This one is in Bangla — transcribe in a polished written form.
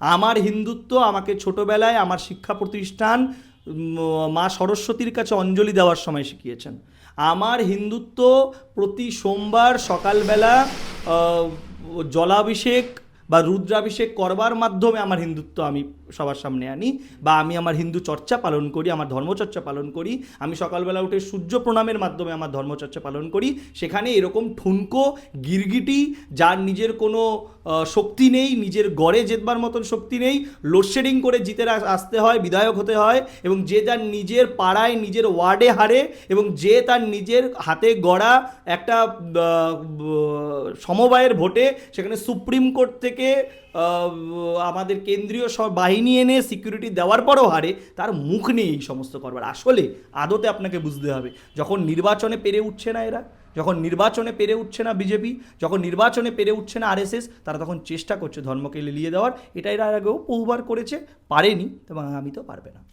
আমার হিন্দুত্ব আমাকে ছোটবেলায় আমার শিক্ষা প্রতিষ্ঠান মা সরস্বতীর কাছে অঞ্জলি দেওয়ার সময় শিখিয়েছেন। আমার হিন্দুত্ব প্রতি সোমবার সকালবেলা জলাভিষেক বা রুদ্রাভিষেক করবার মাধ্যমে আমার হিন্দুত্ব আমি সবার সামনে আনি, বা আমি আমার হিন্দু চর্চা পালন করি, আমার ধর্মচর্চা পালন করি। আমি সকালবেলা উঠে সূর্য প্রণামের মাধ্যমে আমার ধর্মচর্চা পালন করি। সেখানে এরকম ঠুনকো গিরগিটি, যার নিজের কোনো শক্তি নেই, নিজের গড়ে জেতবার মতন শক্তি নেই, লোডশেডিং করে জিতে আসতে হয়, বিধায়ক হতে হয়, এবং যে তার নিজের পাড়ায় নিজের ওয়ার্ডে হারে, এবং যে তার নিজের হাতে গড়া একটা সমবায়ের ভোটে সেখানে সুপ্রিম কোর্ট থেকে আমাদের কেন্দ্রীয় সব বাহিনী এনে সিকিউরিটি দেওয়ার পরও হারে, তার মুখ নেই এই সমস্ত করবার। আসলে আদতে আপনাকে বুঝতে হবে, যখন নির্বাচনে পেরে উঠছে না এরা, যখন নির্বাচনে পেরে উঠছে না বিজেপি, যখন নির্বাচনে পেরে উঠছে না আরএসএস, তারা তখন চেষ্টা করছে ধর্মকে লেলিয়ে দেওয়ার। এটা এরা আগেও বহুবার করেছে, পারেনি, এবং আগামীতেও পারবে না।